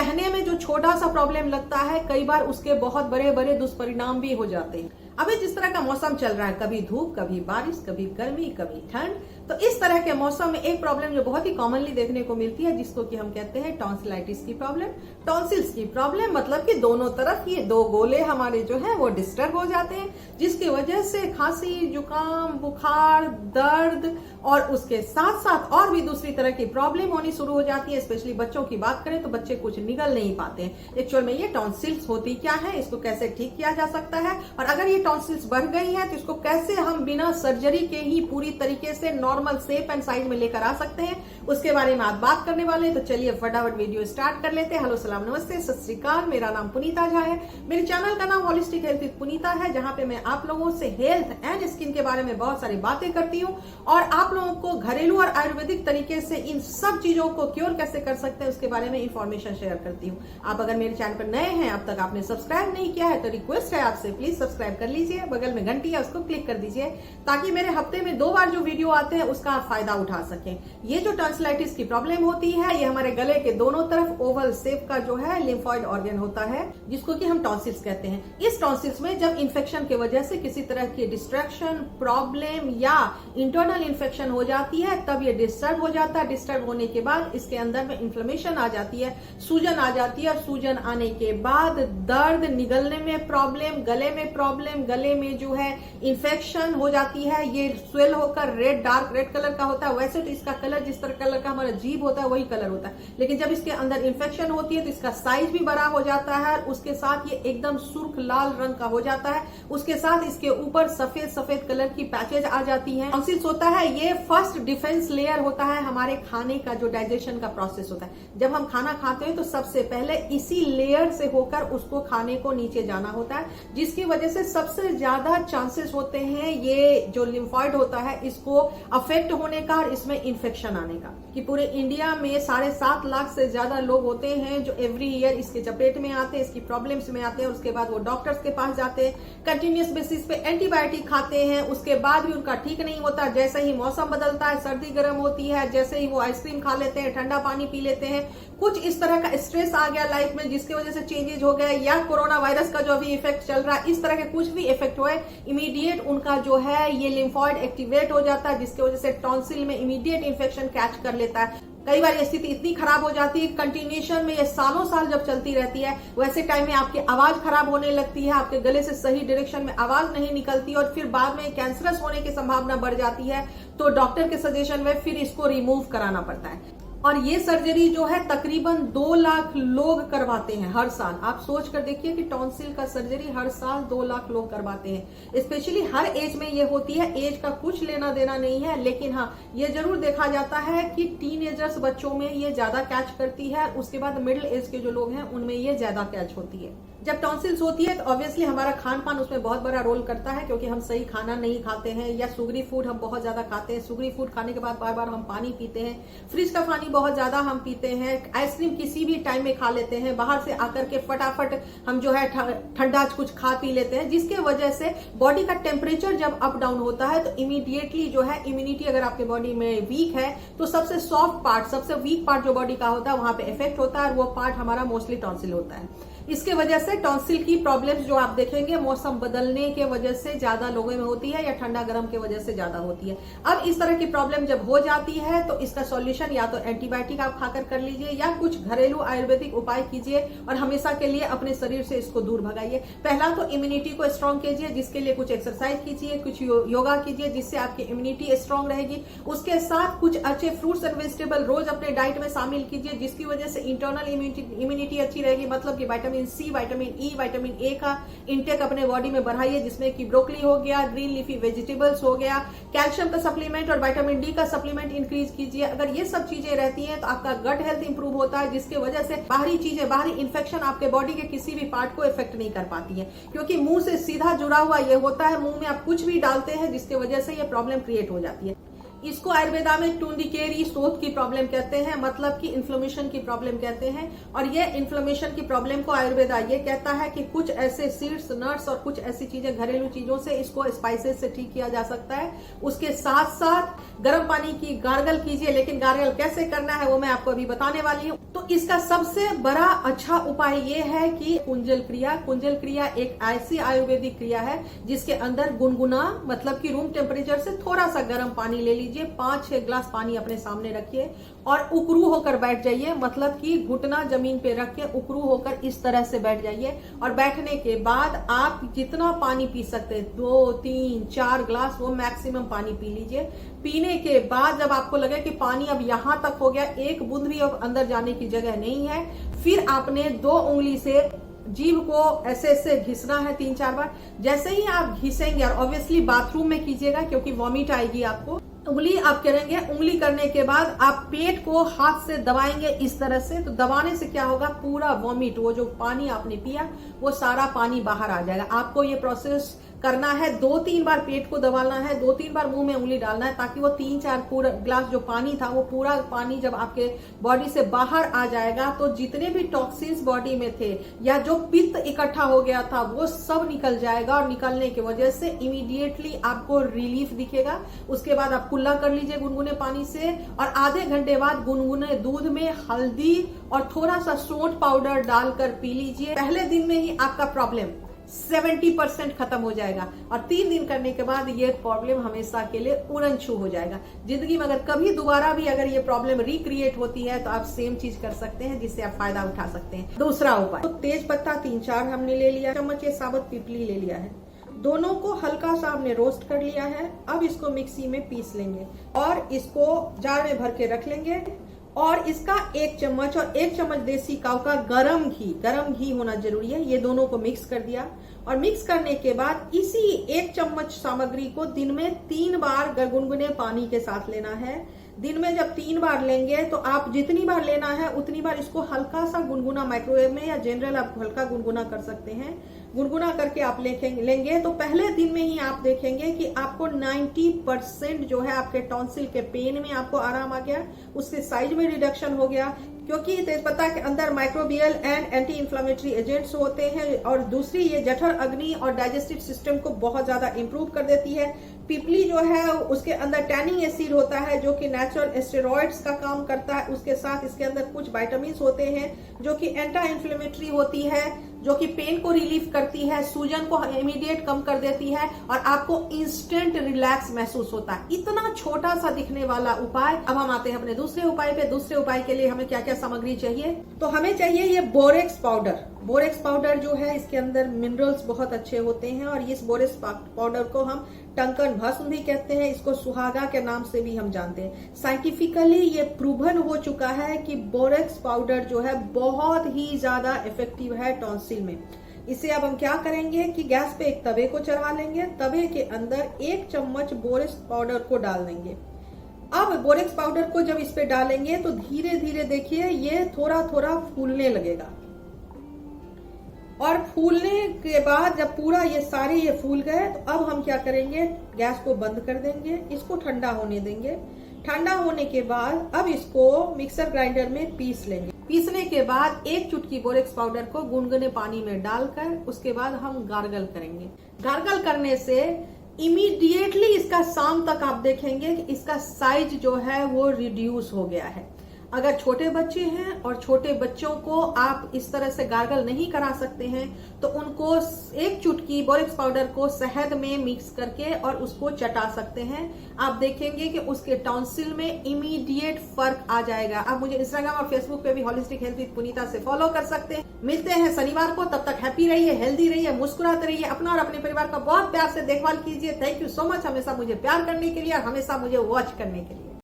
कहने में जो छोटा सा प्रॉब्लम लगता है, कई बार उसके बहुत बड़े बड़े दुष्परिणाम भी हो जाते हैं। अभी जिस तरह का मौसम चल रहा है, कभी धूप, कभी बारिश, कभी गर्मी, कभी ठंड, तो इस तरह के मौसम में एक प्रॉब्लम जो बहुत ही कॉमनली देखने को मिलती है, जिसको कि हम कहते हैं टॉन्सिलाइटिस की प्रॉब्लम। टॉन्सिल्स की प्रॉब्लम मतलब कि दोनों तरफ ये दो गोले हमारे जो है वो डिस्टर्ब हो जाते हैं, जिसकी वजह से खांसी, जुकाम, बुखार, दर्द और उसके साथ साथ और भी दूसरी तरह की प्रॉब्लम होनी शुरू हो जाती है। स्पेशली बच्चों की बात करें तो बच्चे कुछ निगल नहीं पाते हैं। एक्चुअल में ये टॉन्सिल्स होती क्या है, इसको कैसे ठीक किया जा सकता है, और अगर ये टॉन्सिल्स बढ़ गई है तो इसको कैसे हम बिना सर्जरी के ही पूरी तरीके से नॉर्मल शेप एंड साइज में लेकर आ सकते हैं, उसके बारे में आज बात करने वाले हैं। तो चलिए फटाफट वीडियो स्टार्ट कर लेते हैं। हेलो, सलाम, नमस्ते, सत श्री अकाल। मेरा नाम पुनीता झा है। मेरे चैनल का नाम होलिस्टिक हेल्थ विद पुनीता है, जहां पे मैं आप लोगों से हेल्थ एंड स्किन के बारे में बहुत सारी बातें करती हूँ और आप लोगों को घरेलू और आयुर्वेदिक तरीके से इन सब चीजों को क्योर कैसे कर सकते हैं उसके बारे में इंफॉर्मेशन शेयर करती हूँ। आप अगर मेरे चैनल पर नए हैं, अब तक आपने सब्सक्राइब नहीं किया है, तो रिक्वेस्ट है आपसे प्लीज सब्सक्राइब कर लीजिए। बगल में घंटी है उसको क्लिक कर दीजिए, ताकि मेरे हफ्ते में 2 बार जो वीडियो आते हैं उसका आप फायदा उठा सकें। ये जो टॉन्सिलाइटिस की प्रॉब्लम होती है, ये हमारे गले के दोनों तरफ ओवल शेप का जो है लिम्फॉइड ऑर्गन होता है, जिसको कि हम टॉन्सिल्स कहते हैं। इस टॉन्सिल्स में जब इन्फेक्शन की वजह से किसी तरह की डिस्ट्रैक्शन, प्रॉब्लम या इंटरनल इन्फेक्शन हो जाती है, तब ये डिस्टर्ब हो जाता है। डिस्टर्ब होने के बाद इसके अंदर में इन्फ्लेमेशन आ जाती है, सूजन आ जाती है, और सूजन आने के बाद दर्द, निगलने में प्रॉब्लम, गले में प्रॉब्लम, गले में जो है इन्फेक्शन हो जाती है। ये स्वेल होकर रेड, डार्क रेड कलर का होता है। वैसे तो इसका कलर जिस तरह कलर का हमारा जीभ होता है वही कलर होता है, लेकिन जब इसके अंदर इन्फेक्शन होती है तो इसका साइज भी बड़ा हो जाता है, उसके साथ ये एकदम सुर्ख लाल रंग का हो जाता है। उसके साथ इसके ऊपर सफेद सफेद कलर की पैचेज आ जाती हैं। टॉन्सिल्स होता है, ये फर्स्ट डिफेंस लेयर होता है हमारे खाने का, जो डाइजेशन का प्रोसेस होता है। जब हम खाना खाते हैं तो सबसे पहले इसी लेयर से होकर उसको खाने को नीचे जाना होता है, जिसकी वजह से सबसे ज्यादा चांसेस होते हैं ये जो लिम्फॉइड होता है इसको अफेक्ट होने का और इसमें इन्फेक्शन आने का। कि पूरे इंडिया में 7.5 लाख से ज्यादा लोग होते हैं जो एवरी ईयर इसके चपेट में आते हैं, इसकी प्रॉब्लम्स में आते हैं। उसके बाद वो डॉक्टर्स के पास जाते हैं, कंटिन्यूस बेसिस पे एंटीबायोटिक खाते हैं, उसके बाद भी उनका ठीक नहीं होता। जैसे ही मौसम बदलता है, सर्दी गर्म होती है, जैसे ही वो आइसक्रीम खा लेते हैं, ठंडा पानी पी लेते हैं, कुछ इस तरह का स्ट्रेस आ गया लाइफ में जिसकी वजह से चेंजेस हो गए, या कोरोना वायरस का जो अभी इफेक्ट चल रहा है, इस तरह के कुछ भी इफेक्ट हुए, इमीडिएट उनका जो है ये लिम्फॉइड एक्टिवेट हो जाता है, जिसकी वजह से टॉन्सिल में इमीडिएट इन्फेक्शन कैच कर लेता है। कई बार ये स्थिति इतनी खराब हो जाती है, कंटिन्यूएशन में ये सालों साल जब चलती रहती है, वैसे टाइम में आपकी आवाज खराब होने लगती है, आपके गले से सही डायरेक्शन में आवाज नहीं निकलती, और फिर बाद में कैंसरस होने की संभावना बढ़ जाती है। तो डॉक्टर के सजेशन में फिर इसको रिमूव कराना पड़ता है। और ये सर्जरी जो है तकरीबन 2 लाख लोग करवाते हैं हर साल। आप सोच कर देखिए कि टॉन्सिल का सर्जरी हर साल 2 लाख लोग करवाते हैं। स्पेशली हर एज में ये होती है, एज का कुछ लेना देना नहीं है, लेकिन हाँ ये जरूर देखा जाता है कि टीनेजर्स बच्चों में ये ज्यादा कैच करती है, उसके बाद मिडिल एज के जो लोग हैं उनमें ये ज्यादा कैच होती है। जब टॉन्सिल्स होती है तो ऑब्वियसली हमारा खान पान उसमें बहुत बड़ा रोल करता है, क्योंकि हम सही खाना नहीं खाते हैं, या सुगरी फूड हम बहुत ज्यादा खाते हैं। सुगरी फूड खाने के बाद बार बार हम पानी पीते हैं, फ्रिज का पानी बहुत ज्यादा हम पीते हैं, आइसक्रीम किसी भी टाइम में खा लेते हैं, बाहर से आकर के फटाफट हम जो है ठंडा कुछ खा पी लेते हैं, जिसके वजह से बॉडी का टेम्परेचर जब अप डाउन होता है तो इमीडिएटली जो है इम्यूनिटी अगर आपके बॉडी में वीक है तो सबसे सॉफ्ट पार्ट, सबसे वीक पार्ट जो बॉडी का होता है वहां पे इफेक्ट होता है, और वो पार्ट हमारा मोस्टली टॉन्सिल होता है। इसके वजह से टॉन्सिल की प्रॉब्लम्स जो आप देखेंगे मौसम बदलने के वजह से ज्यादा लोगों में होती है, या ठंडा गर्म के वजह से ज्यादा होती है। अब इस तरह की प्रॉब्लम जब हो जाती है तो इसका सॉल्यूशन या तो एंटीबायोटिक आप खाकर कर लीजिए, या कुछ घरेलू आयुर्वेदिक उपाय कीजिए और हमेशा के लिए अपने शरीर से इसको दूर भगाइए। पहला तो इम्यूनिटी को स्ट्रांग कीजिए, जिसके लिए कुछ एक्सरसाइज कीजिए, कुछ योगा कीजिए, जिससे आपकी इम्यूनिटी स्ट्रांग रहेगी। उसके साथ कुछ अच्छे फ्रूट्स एंड वेजिटेबल रोज अपने डाइट में शामिल कीजिए, जिसकी वजह से इंटरनल इम्यूनिटी अच्छी रहेगी। मतलब कि vitamin C, vitamin E, vitamin A का इंटेक अपने बॉडी में बढ़ाइए, जिसमें कि ब्रोकली हो गया, ग्रीन लीफी वेजिटेबल्स हो गया, कैल्शियम का सप्लीमेंट और विटामिन डी का सप्लीमेंट इंक्रीज कीजिए। अगर ये सब चीजें रहती हैं तो आपका गट हेल्थ इंप्रूव होता है, जिसकी वजह से बाहरी चीजें, बाहरी इन्फेक्शन आपके बॉडी के किसी भी पार्ट को इफेक्ट नहीं कर पाती है, क्योंकि मुंह से सीधा जुड़ा हुआ ये होता है। मुंह में आप कुछ भी डालते हैं जिसकी वजह से ये प्रॉब्लम क्रिएट हो जाती है। इसको आयुर्वेदा में टुंडिकेरी शोथ की प्रॉब्लम कहते हैं, मतलब कि इन्फ्लेमेशन की प्रॉब्लम कहते हैं। और ये इन्फ्लेमेशन की प्रॉब्लम को आयुर्वेदा ये कहता है कि कुछ ऐसे सीड्स, नट्स और कुछ ऐसी चीजें, घरेलू चीजों से इसको स्पाइसेस से ठीक किया जा सकता है। उसके साथ साथ गर्म पानी की गार्गल कीजिए, लेकिन गार्गल कैसे करना है वो मैं आपको अभी बताने वाली हूँ। तो तो इसका सबसे बड़ा अच्छा उपाय ये है कि कुंजल क्रिया एक ऐसी आयुर्वेदिक क्रिया है जिसके अंदर गुनगुना मतलब कि रूम टेम्परेचर से थोड़ा सा गर्म पानी ले लीजिए, 5-6 ग्लास पानी अपने सामने रखिए और उकरू होकर बैठ जाइए, मतलब कि घुटना जमीन पे रख के उकरू होकर इस तरह से बैठ जाइए। और बैठने के बाद आप जितना पानी पी सकते हैं 2, 3, 4 ग्लास वो मैक्सिमम पानी पी लीजिए। पीने के बाद जब आपको लगे कि पानी अब यहां तक हो गया, एक बूंद भी अब अंदर जाने की जगह नहीं है, फिर आपने 2 उंगली से जीभ को ऐसे ऐसे घिसना है 3-4 बार। जैसे ही आप घिसेंगे, और ऑब्वियसली बाथरूम में कीजिएगा क्योंकि वॉमिट आएगी आपको। उंगली आप करेंगे, उंगली करने के बाद आप पेट को हाथ से दबाएंगे इस तरह से। तो दबाने से क्या होगा, पूरा वॉमिट, वो जो पानी आपने पिया वो सारा पानी बाहर आ जाएगा। आपको ये प्रोसेस करना है, 2-3 बार पेट को दबाना है, 2-3 बार मुंह में उंगली डालना है, ताकि वो 3-4 पूरा ग्लास जो पानी था वो पूरा पानी जब आपके बॉडी से बाहर आ जाएगा तो जितने भी टॉक्सिन्स बॉडी में थे या जो पित्त इकट्ठा हो गया था वो सब निकल जाएगा। और निकलने की वजह से इमीडिएटली आपको रिलीफ दिखेगा। उसके बाद आप कुल्ला कर लीजिए गुनगुने पानी से, और आधे घंटे बाद गुनगुने दूध में हल्दी और थोड़ा सा सौंठ पाउडर डालकर पी लीजिए। पहले दिन में ही आपका प्रॉब्लम 70% खत्म हो जाएगा, और 3 दिन करने के बाद ये प्रॉब्लम हमेशा के लिए उड़न छू हो जाएगा। जिंदगी में अगर कभी दोबारा भी अगर ये प्रॉब्लम रिक्रिएट होती है तो आप सेम चीज कर सकते हैं, जिससे आप फायदा उठा सकते हैं। दूसरा उपाय, तो तेज पत्ता 3-4 हमने ले लिया, चम्मच ये साबुत पिपली ले लिया है, दोनों को हल्का सा हमने रोस्ट कर लिया है। अब इसको मिक्सी में पीस लेंगे और इसको जार में भर के रख लेंगे। और इसका 1 चम्मच और 1 चम्मच देसी काऊ का गरम घी होना जरूरी है। ये दोनों को मिक्स कर दिया, और मिक्स करने के बाद इसी 1 चम्मच सामग्री को दिन में 3 बार गुनगुने पानी के साथ लेना है। दिन में जब 3 बार लेंगे तो आप जितनी बार लेना है उतनी बार इसको हल्का सा गुनगुना, माइक्रोवेव में या जनरल आप हल्का गुनगुना कर सकते हैं। गुनगुना करके आप लेंगे तो पहले दिन में ही आप देखेंगे कि आपको 90% जो है आपके टॉन्सिल के पेन में आपको आराम आ गया, उसके साइज में रिडक्शन हो गया, क्योंकि तेजपत्ता के अंदर microbial and anti inflammatory agents होते हैं। और दूसरी, ये जठर अग्नि और डाइजेस्टिव सिस्टम को बहुत ज्यादा इंप्रूव कर देती है। पिपली जो है उसके अंदर टैनिंग एसिड होता है जो कि नेचुरल स्टेरॉइड्स का काम करता है। उसके साथ इसके अंदर कुछ विटामिन्स होते हैं जो कि एंटी इंफ्लेमेटरी होती है, जो कि पेन को रिलीफ करती है, सूजन को इमीडिएट कम कर देती है, और आपको इंस्टेंट रिलैक्स महसूस होता है। इतना छोटा सा दिखने वाला उपाय। अब हम आते हैं अपने दूसरे उपाय पे। दूसरे उपाय के लिए हमें क्या क्या सामग्री चाहिए, तो हमें चाहिए ये बोरेक्स पाउडर जो है इसके अंदर मिनरल्स बहुत अच्छे होते हैं, और इस बोरेक्स पाउडर को हम टंकन भस्म भी कहते हैं, इसको सुहागा के नाम से भी हम जानते हैं। साइंटिफिकली ये प्रूवन हो चुका है कि बोरेक्स पाउडर जो है बहुत ही ज्यादा इफेक्टिव है टॉन्सिल में। इसे अब हम क्या करेंगे कि गैस पे एक तवे को चढ़ा लेंगे, तवे के अंदर 1 चम्मच बोरेक्स पाउडर को डाल देंगे। अब बोरेक्स पाउडर को जब इस पे डालेंगे तो धीरे धीरे देखिए ये थोड़ा थोड़ा फूलने लगेगा, और फूलने के बाद जब पूरा ये सारे ये फूल गए तो अब हम क्या करेंगे, गैस को बंद कर देंगे, इसको ठंडा होने देंगे। ठंडा होने के बाद अब इसको मिक्सर ग्राइंडर में पीस लेंगे। पीसने के बाद 1 चुटकी बोरेक्स पाउडर को गुनगुने पानी में डालकर उसके बाद हम गार्गल करेंगे। गार्गल करने से इमीडिएटली इसका शाम तक आप देखेंगे कि इसका साइज जो है वो रिड्यूस हो गया है। अगर छोटे बच्चे हैं और छोटे बच्चों को आप इस तरह से गार्गल नहीं करा सकते हैं तो उनको 1 चुटकी बोरेक्स पाउडर को शहद में मिक्स करके और उसको चटा सकते हैं। आप देखेंगे कि उसके टॉन्सिल में इमीडिएट फर्क आ जाएगा। आप मुझे इंस्टाग्राम और फेसबुक पे भी होलिस्टिक हेल्थ विद पुनीता से फॉलो कर सकते हैं। मिलते हैं शनिवार को, तब तक हैप्पी रहिए, हेल्दी रहिए, मुस्कुराते रहिए, अपना और अपने परिवार का बहुत प्यार से देखभाल कीजिए। थैंक यू सो मच हमेशा मुझे प्यार करने के लिए और हमेशा मुझे वॉच करने के लिए।